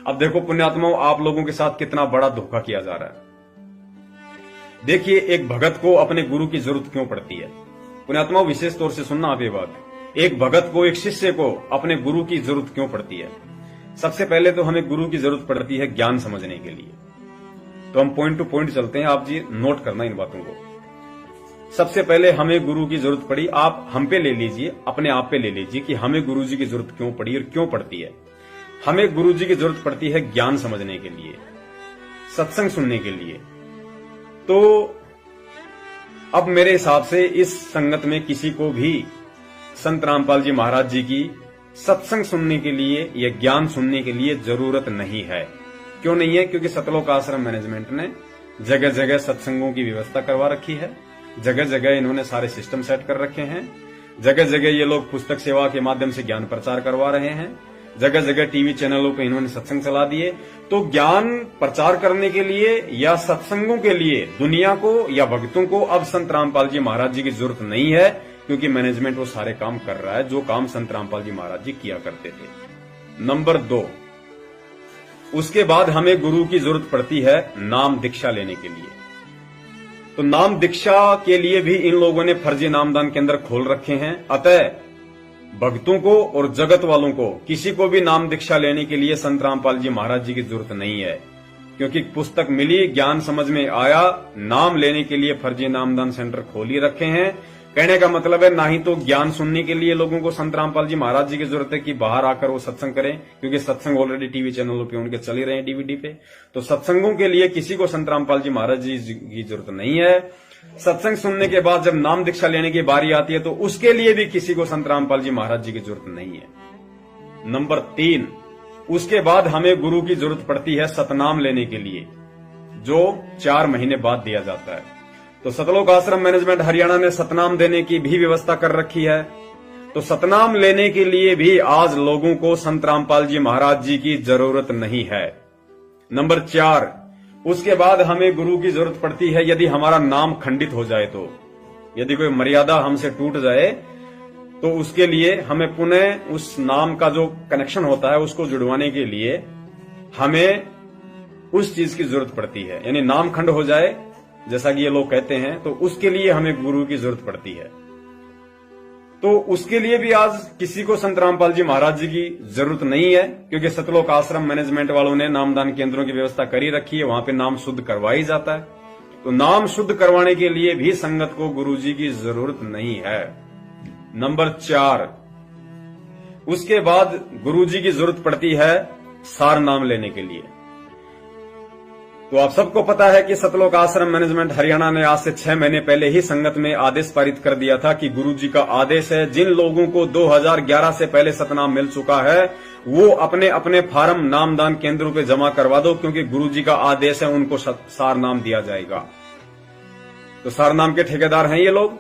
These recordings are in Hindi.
अब देखो पुण्यात्माओं, आप लोगों के साथ कितना बड़ा धोखा किया जा रहा है। देखिए, एक भगत को अपने गुरु की जरूरत क्यों पड़ती है? पुण्यात्माओं, विशेष तौर से सुनना आप ये बात। एक भगत को, एक शिष्य को अपने गुरु की जरूरत क्यों पड़ती है? सबसे पहले तो हमें गुरु की जरूरत पड़ती है ज्ञान समझने के लिए। तो हम पॉइंट टू पॉइंट चलते हैं, आप जी नोट करना इन बातों को। सबसे पहले हमें गुरु की जरूरत पड़ी, आप हम पे ले लीजिए, अपने आप पे ले लीजिए कि हमें गुरु जी की जरूरत क्यों पड़ी और क्यों पड़ती है। हमें गुरु जी की जरूरत पड़ती है ज्ञान समझने के लिए, सत्संग सुनने के लिए। तो अब मेरे हिसाब से इस संगत में किसी को भी संत रामपाल जी महाराज जी की सत्संग सुनने के लिए या ज्ञान सुनने के लिए जरूरत नहीं है। क्यों नहीं है? क्योंकि सतलोक आश्रम मैनेजमेंट ने जगह जगह सत्संगों की व्यवस्था करवा रखी है, जगह जगह इन्होंने सारे सिस्टम सेट कर रखे हैं, जगह जगह ये लोग पुस्तक सेवा के माध्यम से ज्ञान प्रचार करवा रहे हैं, जगह जगह टीवी चैनलों पे इन्होंने सत्संग चला दिए। तो ज्ञान प्रचार करने के लिए या सत्संगों के लिए दुनिया को या भक्तों को अब संत रामपाल जी महाराज जी की जरूरत नहीं है, क्योंकि मैनेजमेंट वो सारे काम कर रहा है जो काम संत रामपाल जी महाराज जी किया करते थे। नंबर 2, उसके बाद हमें गुरु की जरूरत पड़ती है नाम दीक्षा लेने के लिए। तो नाम दीक्षा के लिए भी इन लोगों ने फर्जी नामदान केंद्र खोल रखे हैं। अतः भक्तों को और जगत वालों को किसी को भी नाम दीक्षा लेने के लिए संत रामपाल जी महाराज जी की जरूरत नहीं है, क्योंकि पुस्तक मिली, ज्ञान समझ में आया, नाम लेने के लिए फर्जी नामदान सेंटर खोल ही रखे हैं। कहने का मतलब है, ना ही तो ज्ञान सुनने के लिए लोगों को संत रामपाल जी महाराज जी की जरूरत है कि बाहर आकर वो सत्संग करें, क्योंकि सत्संग ऑलरेडी टीवी चैनलों पे उनके चल ही रहे हैं, डीवीडी पे। तो सत्संगों के लिए किसी को संत रामपाल जी महाराज जी की जरूरत नहीं है। सत्संग सुनने के बाद जब नाम दीक्षा लेने की बारी आती है तो उसके लिए भी किसी को संत रामपाल जी महाराज जी की जरूरत नहीं है। नंबर 3, उसके बाद हमें गुरु की जरूरत पड़ती है सतनाम लेने के लिए, जो 4 महीने बाद दिया जाता है। तो सतलोक आश्रम मैनेजमेंट हरियाणा ने सतनाम देने की भी व्यवस्था कर रखी है। तो सतनाम लेने के लिए भी आज लोगों को संत रामपाल जी महाराज जी की जरूरत नहीं है। नंबर 4, उसके बाद हमें गुरु की जरूरत पड़ती है यदि हमारा नाम खंडित हो जाए तो, यदि कोई मर्यादा हमसे टूट जाए तो उसके लिए हमें पुनः उस नाम का जो कनेक्शन होता है उसको जुड़वाने के लिए हमें उस चीज की जरूरत पड़ती है। यानी नाम खंड हो जाए जैसा कि ये लोग कहते हैं, तो उसके लिए हमें गुरु की जरूरत पड़ती है। तो उसके लिए भी आज किसी को संत रामपाल जी महाराज जी की जरूरत नहीं है, क्योंकि सतलोक आश्रम मैनेजमेंट वालों ने नामदान केंद्रों की व्यवस्था करी रखी है, वहां पे नाम शुद्ध करवा ही जाता है। तो नाम शुद्ध करवाने के लिए भी संगत को गुरु जी की जरूरत नहीं है। नंबर 4, उसके बाद गुरु जी की जरूरत पड़ती है सार नाम लेने के लिए। तो आप सबको पता है कि सतलोक आश्रम मैनेजमेंट हरियाणा ने आज से 6 महीने पहले ही संगत में आदेश पारित कर दिया था कि गुरु जी का आदेश है, जिन लोगों को 2011 से पहले सतनाम मिल चुका है वो अपने अपने फार्म नामदान केंद्रों पे जमा करवा दो, क्योंकि गुरु जी का आदेश है, उनको सार नाम दिया जाएगा। तो सार नाम के ठेकेदार हैं ये लोग।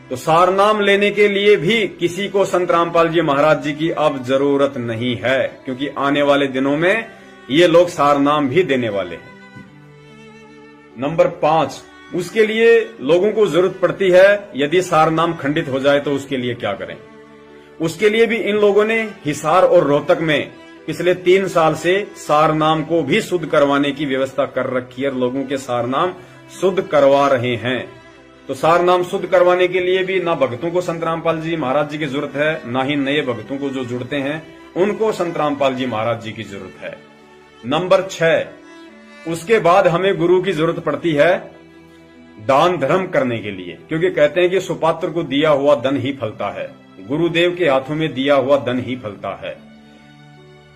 तो सार नाम लेने के लिए भी किसी को संत रामपाल जी महाराज जी की अब जरूरत नहीं है, क्योंकि आने वाले दिनों में ये लोग सार नाम भी देने वाले हैं। नंबर 5, उसके लिए लोगों को जरूरत पड़ती है यदि सार नाम खंडित हो जाए तो उसके लिए क्या करें। उसके लिए भी इन लोगों ने हिसार और रोहतक में पिछले 3 साल से सार नाम को भी शुद्ध करवाने की व्यवस्था कर रखी है, लोगों के सार नाम शुद्ध करवा रहे हैं। तो सार नाम शुद्ध करवाने के लिए भी ना भक्तों को संत रामपाल जी महाराज जी की जरूरत है, ना ही नए भक्तों को जो जुड़ते हैं उनको संत रामपाल जी महाराज जी की जरूरत है। नंबर 6, उसके बाद हमें गुरु की जरूरत पड़ती है दान धर्म करने के लिए, क्योंकि कहते हैं कि सुपात्र को दिया हुआ धन ही फलता है, गुरुदेव के हाथों में दिया हुआ धन ही फलता है।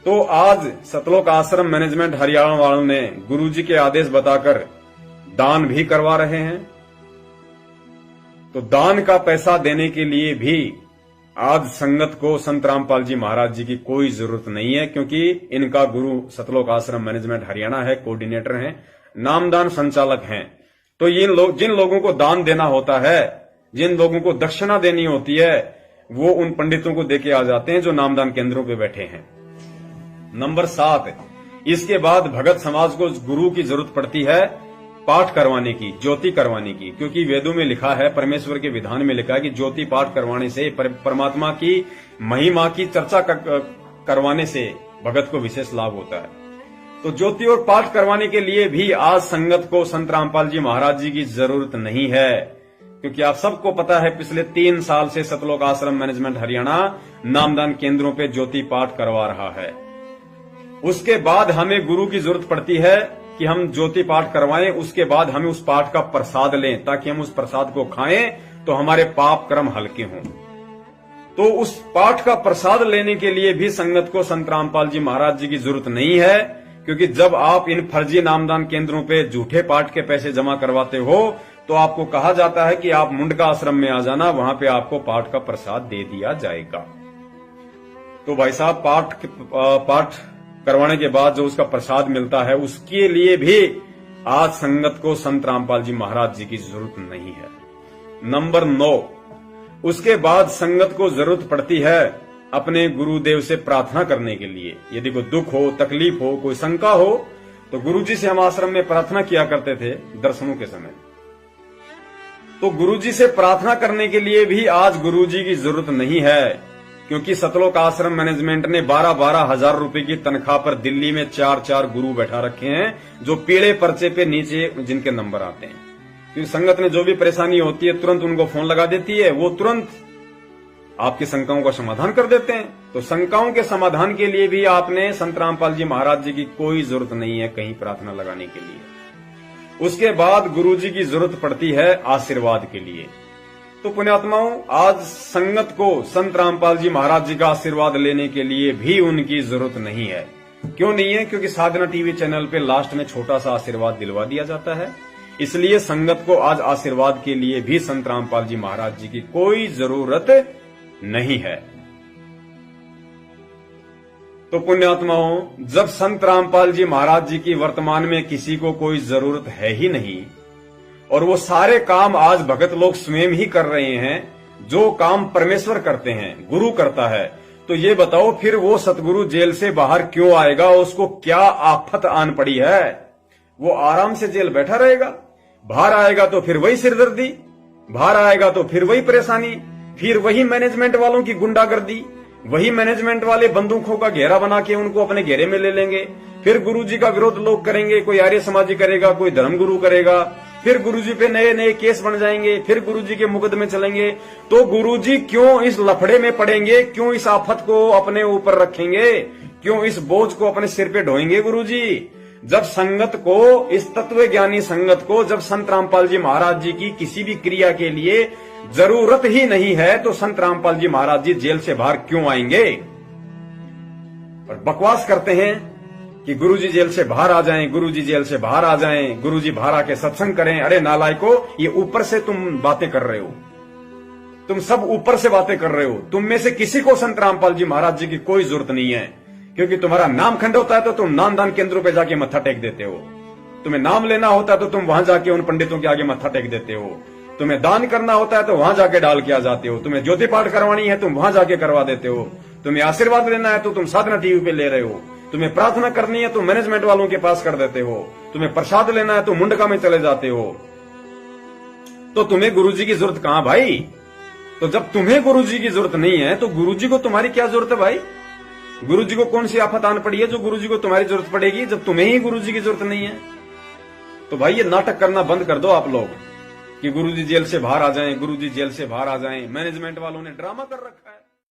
तो आज सतलोक आश्रम मैनेजमेंट हरियाणा वालों ने गुरु जी के आदेश बताकर दान भी करवा रहे हैं। तो दान का पैसा देने के लिए भी आज संगत को संत रामपाल जी महाराज जी की कोई जरूरत नहीं है, क्योंकि इनका गुरु सतलोक आश्रम मैनेजमेंट हरियाणा है, कोऑर्डिनेटर हैं, नामदान संचालक हैं। तो जिन लोगों को दान देना होता है, जिन लोगों को दक्षिणा देनी होती है, वो उन पंडितों को देके आ जाते हैं जो नामदान केंद्रों पे बैठे हैं। नंबर 7, इसके बाद भगत समाज को गुरु की जरूरत पड़ती है पाठ करवाने की, ज्योति करवाने की, क्योंकि वेदों में लिखा है, परमेश्वर के विधान में लिखा है कि ज्योति पाठ करवाने से, परमात्मा की महिमा की चर्चा करवाने से भगत को विशेष लाभ होता है। तो ज्योति और पाठ करवाने के लिए भी आज संगत को संत रामपाल जी महाराज जी की जरूरत नहीं है, क्योंकि आप सबको पता है पिछले 3 साल से सतलोक आश्रम मैनेजमेंट हरियाणा नामदान केंद्रों पे ज्योति पाठ करवा रहा है। उसके बाद हमें गुरु की जरूरत पड़ती है कि हम ज्योति पाठ करवाएं, उसके बाद हमें उस पाठ का प्रसाद लें, ताकि हम उस प्रसाद को खाएं तो हमारे पाप कर्म हल्के हों। तो उस पाठ का प्रसाद लेने के लिए भी संगत को संत रामपाल जी महाराज जी की जरूरत नहीं है, क्योंकि जब आप इन फर्जी नामदान केंद्रों पे झूठे पाठ के पैसे जमा करवाते हो तो आपको कहा जाता है कि आप मुंडका आश्रम में आ जाना, वहां पे आपको पाठ का प्रसाद दे दिया जाएगा। तो भाई साहब, पाठ करवाने के बाद जो उसका प्रसाद मिलता है उसके लिए भी आज संगत को संत रामपाल जी महाराज जी की जरूरत नहीं है। नंबर 9, उसके बाद संगत को जरूरत पड़ती है अपने गुरुदेव से प्रार्थना करने के लिए। यदि कोई दुख हो, तकलीफ हो, कोई शंका हो, तो गुरुजी से हम आश्रम में प्रार्थना किया करते थे दर्शनों के समय। तो गुरुजी से प्रार्थना करने के लिए भी आज गुरुजी की जरूरत नहीं है, क्योंकि सतलोक आश्रम मैनेजमेंट ने 12-12 हजार रुपए की तनख्वाह पर दिल्ली में 4-4 गुरु बैठा रखे हैं, जो पीले पर्चे पे नीचे जिनके नंबर आते हैं। क्योंकि संगत में जो भी परेशानी होती है तुरंत उनको फोन लगा देती है, वो तुरंत आपकी शंकाओं का समाधान कर देते हैं। तो शंकाओं के समाधान के लिए भी आपने संत रामपाल जी महाराज जी की कोई जरूरत नहीं है कहीं प्रार्थना लगाने के लिए। उसके बाद गुरुजी की जरूरत पड़ती है आशीर्वाद के लिए। तो पुण्यात्माओं, आज संगत को संत रामपाल जी महाराज जी का आशीर्वाद लेने के लिए भी उनकी जरूरत नहीं है। क्यों नहीं है? क्योंकि साधना टीवी चैनल पे लास्ट में छोटा सा आशीर्वाद दिलवा दिया जाता है। इसलिए संगत को आज आशीर्वाद के लिए भी संत रामपाल जी महाराज जी की कोई जरूरत नहीं है। तो पुण्यात्माओं, जब संत रामपाल जी महाराज जी की वर्तमान में किसी को कोई जरूरत है ही नहीं, और वो सारे काम आज भगत लोग स्वयं ही कर रहे हैं, जो काम परमेश्वर करते हैं, गुरु करता है, तो ये बताओ फिर वो सतगुरु जेल से बाहर क्यों आएगा? उसको क्या आफत आन पड़ी है? वो आराम से जेल बैठा रहेगा। बाहर आएगा तो फिर वही सिरदर्दी, बाहर आएगा तो फिर वही परेशानी, फिर वही मैनेजमेंट वालों की गुंडागर्दी, वही मैनेजमेंट वाले बंदूकों का घेरा बना के उनको अपने घेरे में ले लेंगे। फिर गुरुजी का विरोध लोग करेंगे, कोई आर्य समाजी करेगा, कोई धर्म गुरु करेगा, फिर गुरुजी पे नए नए केस बन जाएंगे, फिर गुरुजी के मुकदमे चलेंगे। तो गुरुजी क्यों इस लफड़े में पड़ेंगे? क्यों इस आफत को अपने ऊपर रखेंगे? क्यों इस बोझ को अपने सिर पे ढोएंगे गुरुजी? जब संगत को, इस तत्व ज्ञानी संगत को, जब संत रामपाल जी महाराज जी की किसी भी क्रिया के लिए जरूरत ही नहीं है, तो संत रामपाल जी महाराज जी जेल से बाहर क्यों आएंगे? और बकवास करते हैं कि गुरुजी जेल से बाहर आ जाएं, गुरुजी जेल से बाहर आ जाएं, गुरुजी बाहर आके सत्संग करें। अरे नालायको, ये ऊपर से तुम बातें कर रहे हो, तुम सब ऊपर से बातें कर रहे हो। तुम में से किसी को संत रामपाल जी महाराज जी की कोई जरूरत नहीं है, क्योंकि तुम्हारा नाम खंड होता है तो तुम नामदान केंद्रों पे जाके मत्था टेक देते हो। तुम्हें नाम लेना होता है तो तुम वहां जाके उन पंडितों के आगे मत्था टेक देते हो। तुम्हें दान करना होता है तो वहां जाके डाल के आ जाते हो। तुम्हें ज्योति पाठ करवानी है तुम वहां जाके करवा देते हो। तुम्हें आशीर्वाद लेना है तो तुम साधना टीवी पे ले रहे हो। तुम्हें प्रार्थना करनी है तो मैनेजमेंट वालों के पास कर देते हो। तुम्हें प्रसाद लेना है तो मुंडका में चले जाते हो। तो तुम्हें गुरुजी की जरूरत कहां भाई? तो जब तुम्हें गुरुजी की जरूरत नहीं है तो गुरुजी को तुम्हारी क्या जरूरत है भाई? गुरुजी को कौन सी आफत आन पड़ी है जो गुरुजी को तुम्हारी जरूरत पड़ेगी, जब तुम्हें ही गुरुजी की जरूरत नहीं है? तो भाई ये नाटक करना बंद कर दो आप लोग कि गुरुजी जेल से बाहर आ जाएं, गुरुजी जेल से बाहर आ जाएं। मैनेजमेंट वालों ने ड्रामा कर रखा है।